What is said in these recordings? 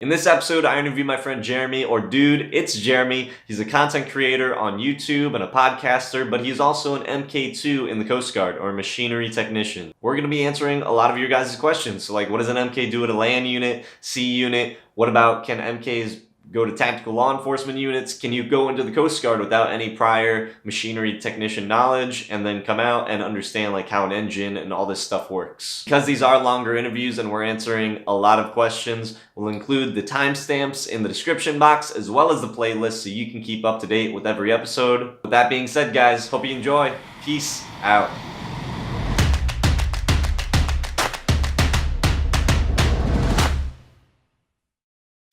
In this episode, I interview my friend Jeremy, or Dude, it's Jeremy. He's a content creator on YouTube and a podcaster, but he's also an MK2 in the Coast Guard, or machinery technician. We're going to be answering a lot of your guys' questions. So like, what does an MK do at a land unit, sea unit? What about, can MKs go to tactical law enforcement units? Can you go into the Coast Guard without any prior machinery technician knowledge and then come out and understand like how an engine and all this stuff works? Because these are longer interviews and we're answering a lot of questions, we'll include the timestamps in the description box as well as the playlist so you can keep up to date with every episode. With that being said, guys, hope you enjoy. Peace out.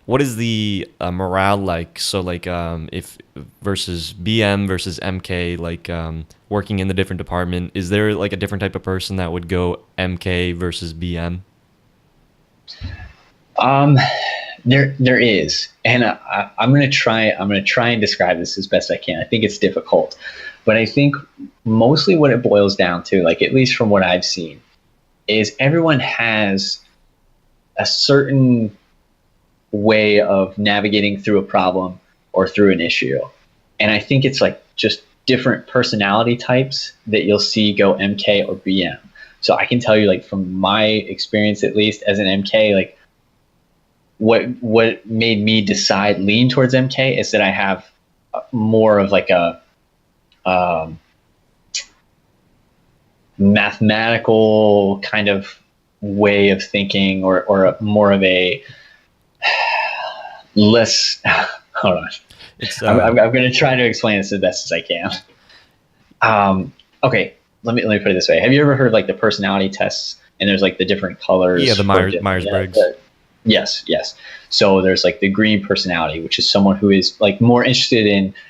What is the morale like? So like if versus BM versus MK, like working in the different department, is there like a different type of person that would go MK versus BM? There is, and I'm gonna try and describe this as best I can. I think it's difficult, but I think mostly what it boils down to, like at least from what I've seen, is everyone has a certain way of navigating through a problem or through an issue. And I think it's like just different personality types that you'll see go MK or BM. So I can tell you, like from my experience, at least as an MK, like what made me lean towards MK is that I have more of like a mathematical kind of way of thinking, or more of a less. Hold on. I'm going to try to explain this as best as I can. Okay, let me put it this way. Have you ever heard like the personality tests? And there's like the different colors. Yeah, the Myers-Briggs. Yes. So there's like the green personality, which is someone who is like more interested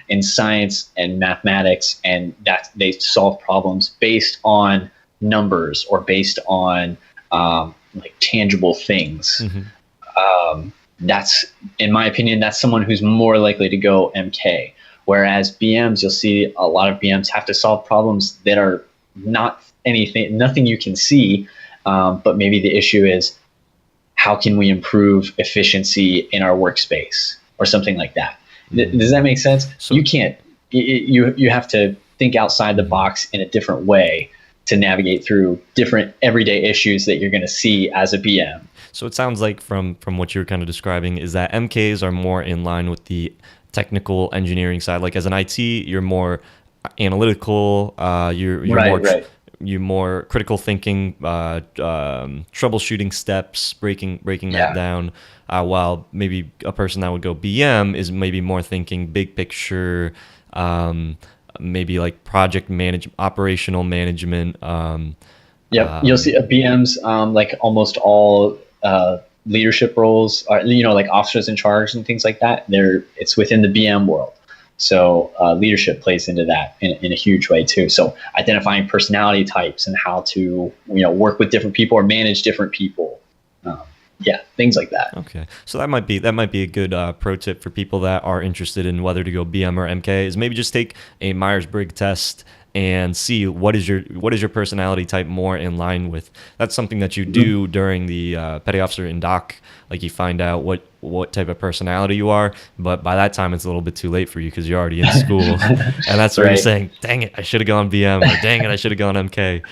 in science and mathematics, and that they solve problems based on numbers or based on like tangible things. Mm-hmm. That's, in my opinion, that's someone who's more likely to go MK. Whereas BMs, you'll see a lot of BMs have to solve problems that are nothing you can see, but maybe the issue is, how can we improve efficiency in our workspace or something like that? Does that make sense? So you can't, you have to think outside the box in a different way to navigate through different everyday issues that you're going to see as a BM. So it sounds like from what you're kind of describing is that MKs are more in line with the technical engineering side. Like as an IT, you're more analytical, you're more critical thinking, troubleshooting steps, breaking that down. While maybe a person that would go BM is maybe more thinking big picture, maybe like project management, operational management. You'll see a BM's like almost all leadership roles are, like officers in charge and things like that. It's within the BM world. So leadership plays into that in a huge way too. So identifying personality types and how to work with different people or manage different people. Things like that. Okay, so that might be a good pro tip for people that are interested in whether to go BM or MK. Is maybe just take a Myers-Briggs test and see what is your personality type more in line with. That's something that you do during the petty officer in doc. Like you find out what type of personality you are, but by that time it's a little bit too late for you because you're already in school, and that's where you're saying, "Dang it, I should have gone BM," or "Dang it, I should have gone MK."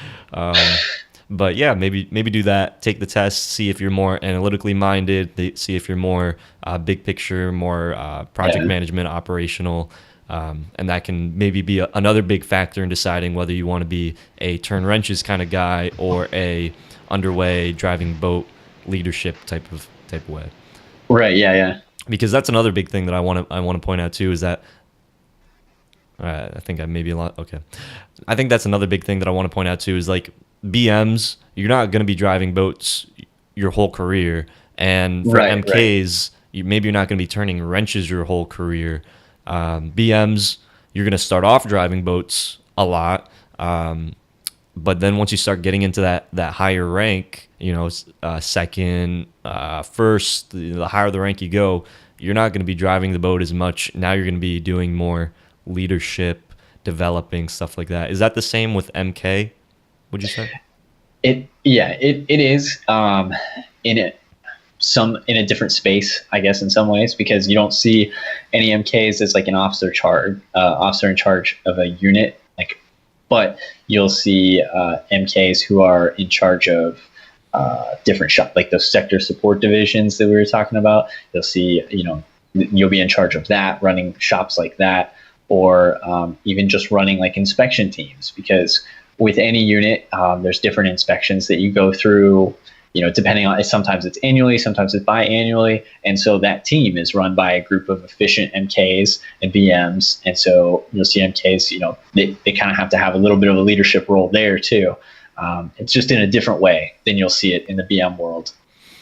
But yeah, maybe do that. Take the test, see if you're more analytically minded, see if you're more big picture, more project management, operational. And that can maybe be another big factor in deciding whether you want to be a turn wrenches kind of guy or a underway driving boat leadership type of way. Right. Yeah. Because that's another big thing that I want to point out too is that I think I maybe a lot. Okay, I think that's another big thing that I want to point out too is like BMs, you're not going to be driving boats your whole career, and for MKs, maybe you're not going to be turning wrenches your whole career. BMs, you're going to start off driving boats a lot, but then once you start getting into that higher rank, second, first, the higher the rank you go, you're not going to be driving the boat as much. Now you're going to be doing more leadership, developing stuff like that. Is that the same with MK? Would you say? It is. In it, some in a different space, I guess, in some ways, because you don't see any MKs as like an officer in charge of a unit, like, but you'll see MKs who are in charge of different shop, like those sector support divisions that we were talking about. You'll see, you'll be in charge of that, running shops like that, or even just running like inspection teams, because with any unit, there's different inspections that you go through, depending on, sometimes it's annually, sometimes it's biannually. And so that team is run by a group of efficient MKs and BMs. And so you'll see MKs, they kind of have to have a little bit of a leadership role there too. It's just in a different way than you'll see it in the BM world.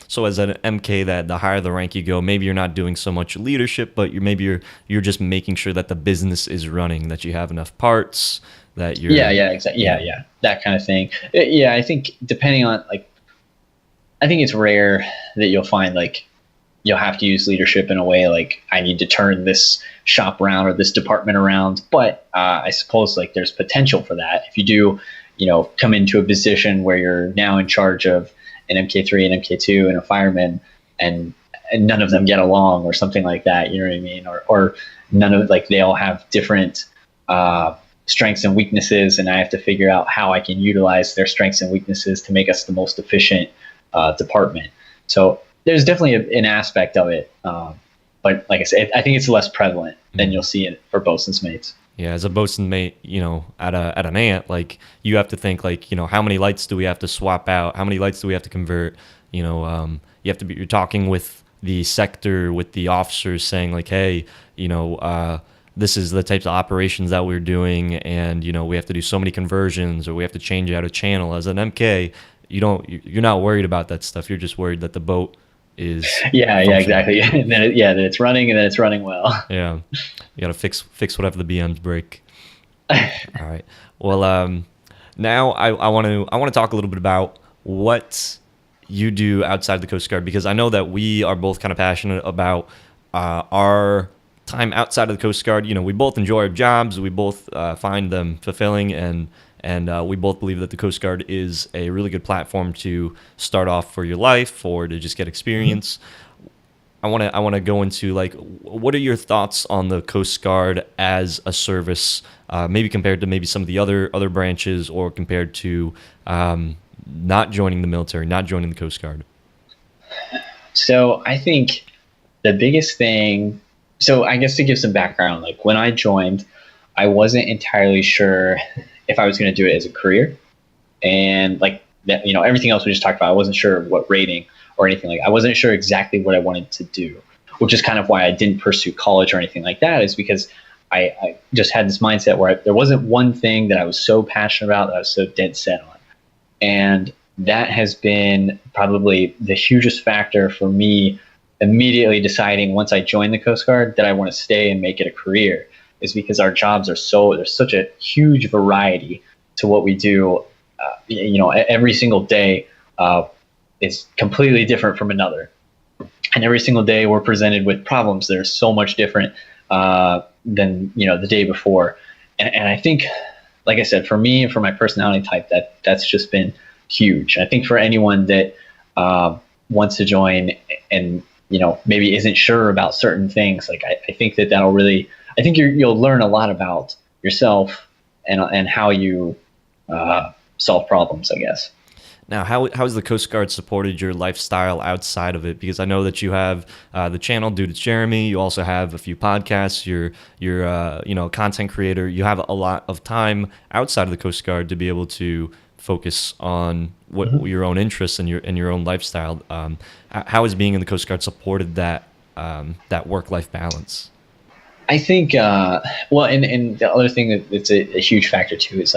So as an MK, that the higher the rank you go, maybe you're not doing so much leadership, but you're just making sure that the business is running, that you have enough parts, that you're exactly, that kind of thing. Yeah, I think depending on I think it's rare that you'll find like you'll have to use leadership in a way like I need to turn this shop around or this department around. But I suppose like there's potential for that if you do, come into a position where you're now in charge of an MK3, an MK2, and a fireman, and none of them get along or something like that. You know what I mean? Or none of they all have different strengths and weaknesses, and I have to figure out how I can utilize their strengths and weaknesses to make us the most efficient department. So there's definitely an aspect of it, but like I said, I think it's less prevalent than you'll see it for bosun's mates. Yeah, as a bosun mate, at an ant, like you have to think how many lights do we have to swap out? How many lights do we have to convert? You have to you're talking with the sector, with the officers, saying like, hey, this is the types of operations that we're doing, and we have to do so many conversions, or we have to change out a channel. As an MK, you're not worried about that stuff. You're just worried that the boat is exactly. And then that it's running, and then it's running well. Yeah, you got to fix whatever the BMs break. All right. Well, now I want to talk a little bit about what you do outside the Coast Guard, because I know that we are both kind of passionate about our time outside of the Coast Guard. We both enjoy our jobs. We both find them fulfilling, and we both believe that the Coast Guard is a really good platform to start off for your life or to just get experience. Mm-hmm. I want to go into what are your thoughts on the Coast Guard as a service, maybe compared to maybe some of the other branches, or compared to not joining the military, not joining the Coast Guard? So I think the biggest thing, so I guess to give some background, when I joined, I wasn't entirely sure if I was going to do it as a career, and that, everything else we just talked about, I wasn't sure what rating or anything. I wasn't sure exactly what I wanted to do, which is kind of why I didn't pursue college or anything like that, is because I just had this mindset where there wasn't one thing that I was so passionate about that I was so dead set on. And that has been probably the hugest factor for me immediately deciding, once I joined the Coast Guard, that I want to stay and make it a career, is because our jobs there's such a huge variety to what we do. Every single day is completely different from another. And every single day we're presented with problems that are so much different than, the day before. And I think, like I said, for me and for my personality type, that's just been huge. I think for anyone that wants to join and, maybe isn't sure about certain things, I think that'll really, I think you'll learn a lot about yourself and how you solve problems, I guess. Now, how has the Coast Guard supported your lifestyle outside of it? Because I know that you have the channel, Dude, It's Jeremy. You also have a few podcasts. You're a content creator. You have a lot of time outside of the Coast Guard to be able to focus on what your own interests and your own lifestyle. How has being in the Coast Guard supported that work-life balance? I think, and the other thing that's a huge factor too is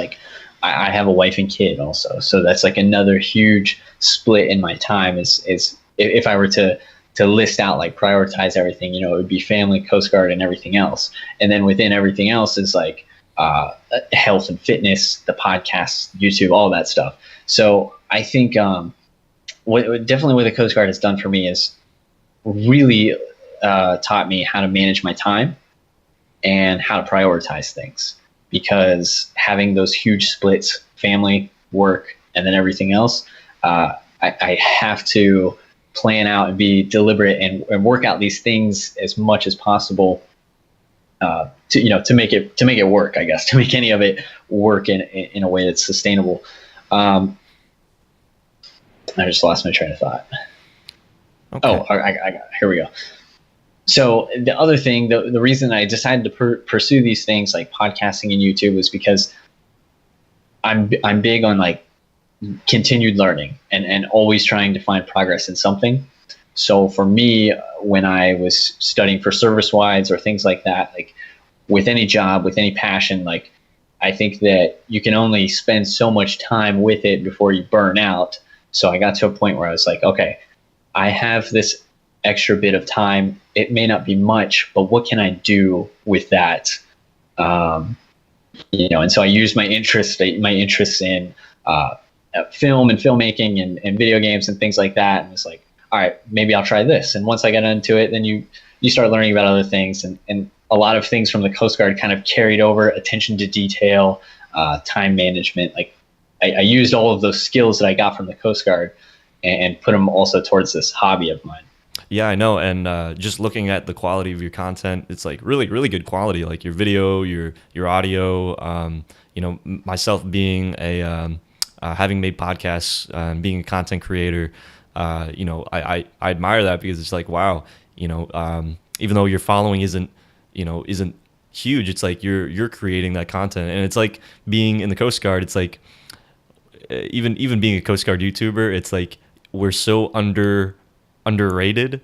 I have a wife and kid also. So that's another huge split in my time is if I were to list out, prioritize everything, it would be family, Coast Guard, and everything else. And then within everything else is health and fitness, the podcasts, YouTube, all that stuff. So I think definitely what the Coast Guard has done for me is really taught me how to manage my time and how to prioritize things, because having those huge splits, family, work, and then everything else, I have to plan out and be deliberate and work out these things as much as possible to make it work, I guess, to make any of it work in a way that's sustainable. I just lost my train of thought. Okay. Oh, I got it. Here we go. So the other thing, the reason I decided to pursue these things like podcasting and YouTube was because I'm big on like continued learning and always trying to find progress in something. So for me, when I was studying for service-wise or things like that, like with any job, with any passion, like I think that you can only spend so much time with it before you burn out. So I got to a point where I was like, okay, I have this extra bit of time. It may not be much, but what can I do with that? And so I used my interests in film and filmmaking and video games and things like that. And it's like, all right, maybe I'll try this. And once I got into it, then you start learning about other things. And a lot of things from the Coast Guard kind of carried over: attention to detail, time management. Like I used all of those skills that I got from the Coast Guard and put them also towards this hobby of mine. Yeah, I know. And just looking at the quality of your content, it's like really, really good quality. Like your video, your audio. Myself being having made podcasts and being a content creator, I admire that because it's like, wow, even though your following isn't huge, it's like you're creating that content. And it's like being in the Coast Guard. It's like even being a Coast Guard YouTuber, it's like we're so underrated,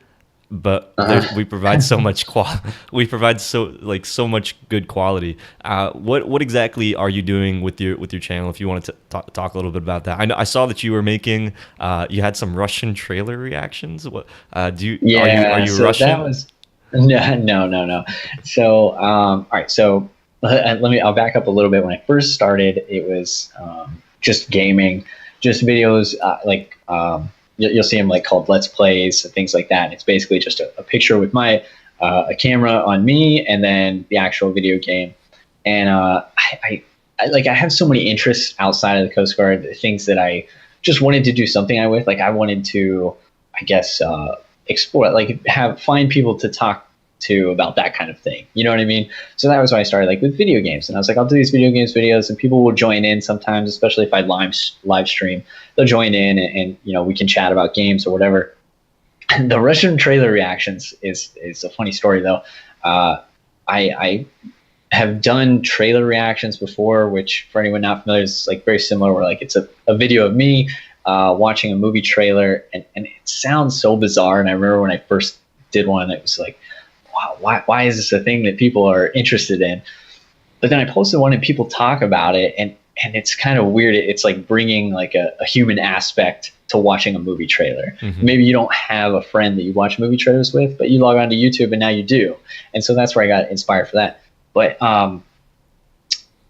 but we provide so much we provide so much good quality. What exactly are you doing with your channel? If you wanted to talk a little bit about that. I saw that you were making you had some Russian trailer reactions. What are you so Russian? That was no. So all right, so I'll back up a little bit. When I first started, it was just gaming, just videos you'll see them like called Let's Plays and things like that. And it's basically just a picture with my a camera on me and then the actual video game. And I have so many interests outside of the Coast Guard, things that I just wanted to do something with. Like I wanted to, I guess, explore, like find people to talk to about that kind of thing. You know what I mean? So that was why I started like with video games. And I was like, I'll do these video games videos and people will join in sometimes, especially if I live stream. They'll join in and we can chat about games or whatever. The Russian trailer reactions is a funny story though. I have done trailer reactions before, which for anyone not familiar is like very similar, where like it's a video of me watching a movie trailer and it sounds so bizarre. And I remember when I first did one, it was like, wow, why is this a thing that people are interested in? But then I posted one and people talk about it and it's kind of weird. It's like bringing like a human aspect to watching a movie trailer. Mm-hmm. Maybe you don't have a friend that you watch movie trailers with, but you log on to YouTube and now you do. And so that's where I got inspired for that. But a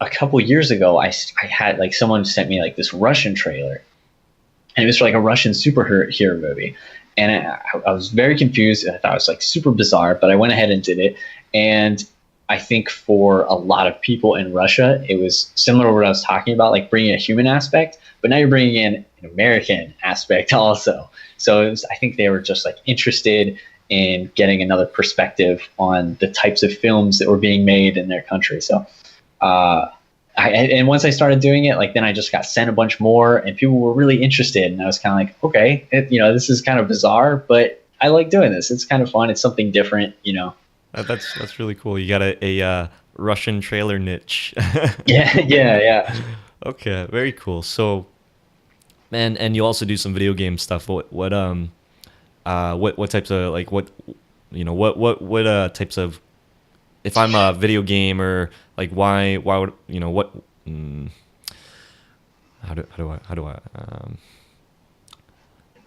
couple years ago, I had like someone sent me like this Russian trailer and it was for like a Russian superhero movie. And I was very confused and I thought it was like super bizarre, but I went ahead and did it. And I think for a lot of people in Russia, it was similar to what I was talking about, like bringing a human aspect, but now you're bringing in an American aspect also. So I think they were just like interested in getting another perspective on the types of films that were being made in their country. So, and once I started doing it, like then I just got sent a bunch more and people were really interested. And I was kind of like, okay, this is kind of bizarre, but I like doing this. It's kind of fun. It's something different, That's really cool. You got a Russian trailer niche. Yeah. Okay, very cool. So, man, and you also do some video game stuff. What types of like what types of, if I'm a video gamer, like why would what how do I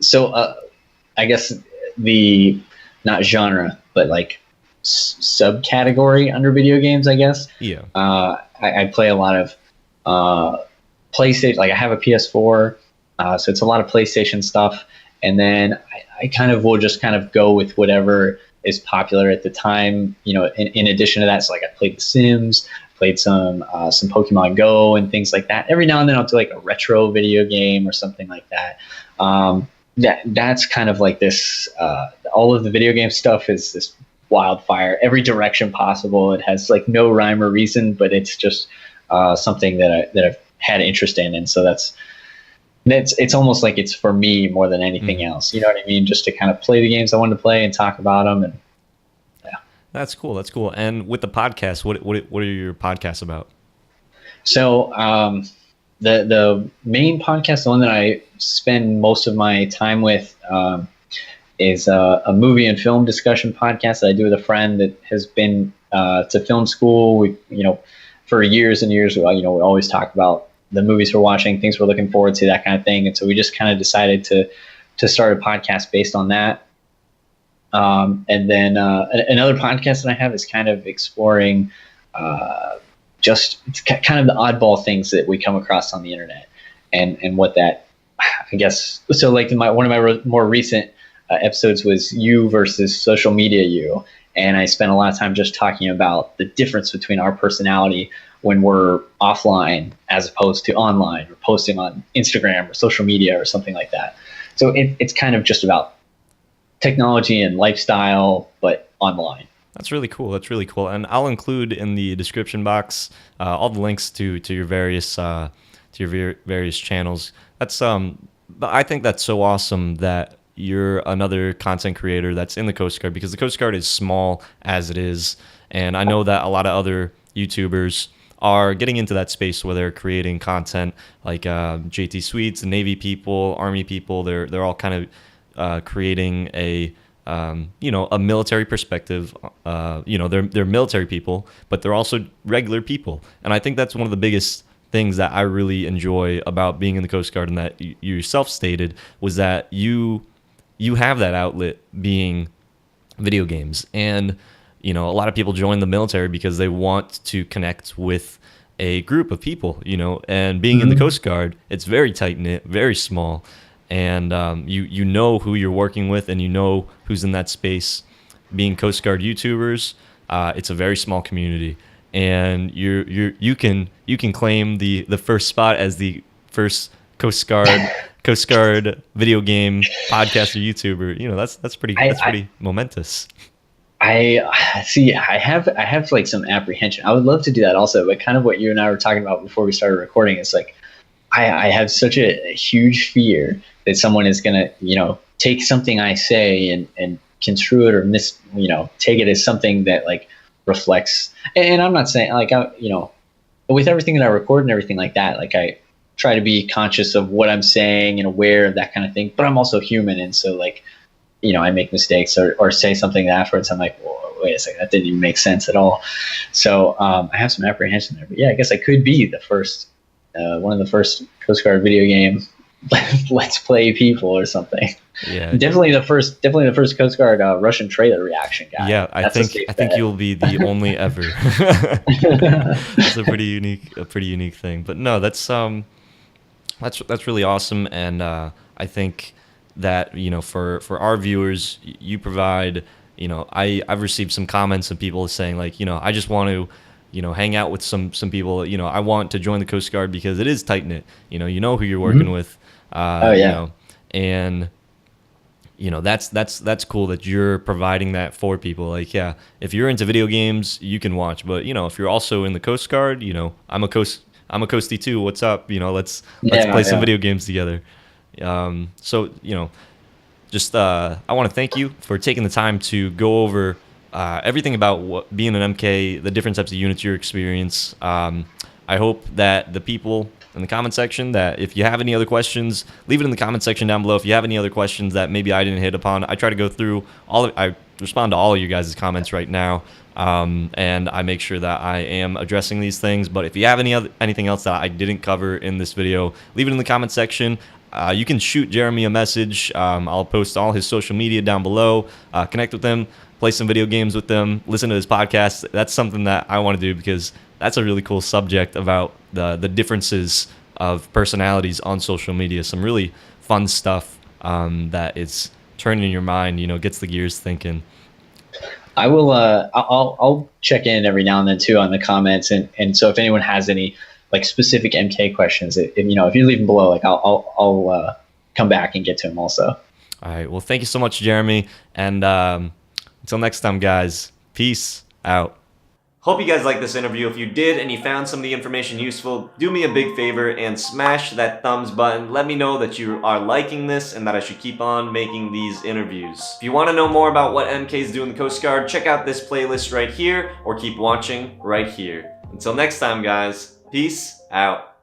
So I guess the not genre but like subcategory under video games, I guess. Yeah. I play a lot of PlayStation. Like I have a PS4, so it's a lot of PlayStation stuff. And then I kind of will just kind of go with whatever is popular at the time. In addition to that, so like I played The Sims, played some Pokemon Go and things like that. Every now and then I'll do like a retro video game or something like that. that's kind of like this. All of the video game stuff is this wildfire, every direction possible. It has like no rhyme or reason, but it's just something that I've had interest in, and so it's almost like it's for me more than anything else. You know what I mean? Just to kind of play the games I wanted to play and talk about them, and yeah. That's cool. That's cool. And with the podcast, what are your podcasts about? So the main podcast, the one that I spend most of my time with, is a movie and film discussion podcast that I do with a friend that has been to film school. We, for years and years, we always talk about the movies we're watching, things we're looking forward to, that kind of thing. And so we just kind of decided to start a podcast based on that. And then another podcast that I have is kind of exploring just kind of the oddball things that we come across on the internet, and what that, I guess. So like one of my more recent episodes was you versus social media you. And I spent a lot of time just talking about the difference between our personality when we're offline as opposed to online, or posting on Instagram or social media or something like that. So it's kind of just about technology and lifestyle, but online. That's really cool. That's really cool. And I'll include in the description box all the links to your various various channels. That's I think that's so awesome that you're another content creator that's in the Coast Guard, because the Coast Guard is small as it is, and I know that a lot of other YouTubers are getting into that space where they're creating content, like JT Sweets, Navy people, Army people. They're all kind of creating a a military perspective. They're military people, but they're also regular people, and I think that's one of the biggest things that I really enjoy about being in the Coast Guard, and that you yourself stated was that you have that outlet being video games. And a lot of people join the military because they want to connect with a group of people, and being in the Coast Guard, it's very tight knit, very small, and you know who you're working with, and you know who's in that space. Being Coast Guard YouTubers, it's a very small community, and you can claim the first spot as the first Coast Guard video game podcaster YouTuber. That's pretty momentous. I see. I have like some apprehension. I would love to do that also, but kind of what you and I were talking about before we started recording is like, I have such a huge fear that someone is gonna, take something I say and construe it, or take it as something that like reflects. And I'm not saying like with everything that I record and everything like that, like I try to be conscious of what I'm saying and aware of that kind of thing. But I'm also human, and so like, I make mistakes or say something afterwards. I'm like, whoa, wait a second, that didn't even make sense at all. So I have some apprehension there. But yeah, I guess I could be the first, one of the first Coast Guard video game let's play people or something. Yeah, definitely the first Coast Guard Russian trailer reaction guy. Yeah, I think you'll be the only ever. It's a pretty unique thing. But no, that's really awesome, and I think that for our viewers, you provide. I've received some comments of people saying like, I just want to hang out with some people. I want to join the Coast Guard because it is tight knit. You know who you're working with. Oh yeah. And that's cool that you're providing that for people. Like, yeah, if you're into video games, you can watch. But if you're also in the Coast Guard, I'm a coastie too. What's up? Let's play some video games together. So just I want to thank you for taking the time to go over everything about what being an MK, the different types of units you experience. I hope that the people in the comment section, that if you have any other questions, leave it in the comment section down below. If you have any other questions that maybe I didn't hit upon, I try to go through I respond to all of you guys' comments right now, and I make sure that I am addressing these things. But if you have anything else that I didn't cover in this video, leave it in the comment section. You can shoot Jeremy a message. I'll post all his social media down below. Connect with him, play some video games with them, listen to his podcast. That's something that I want to do, because that's a really cool subject about the differences of personalities on social media. Some really fun stuff that is turning your mind, gets the gears thinking. I will. I'll check in every now and then too on the comments, and so if anyone has any like specific MK questions, if you leave them below, like I'll come back and get to him also. All right. Well, thank you so much, Jeremy. And until next time, guys, peace out. Hope you guys liked this interview. If you did and you found some of the information useful, do me a big favor and smash that thumbs button. Let me know that you are liking this and that I should keep on making these interviews. If you want to know more about what MKs do in the Coast Guard, check out this playlist right here or keep watching right here. Until next time, guys, peace out.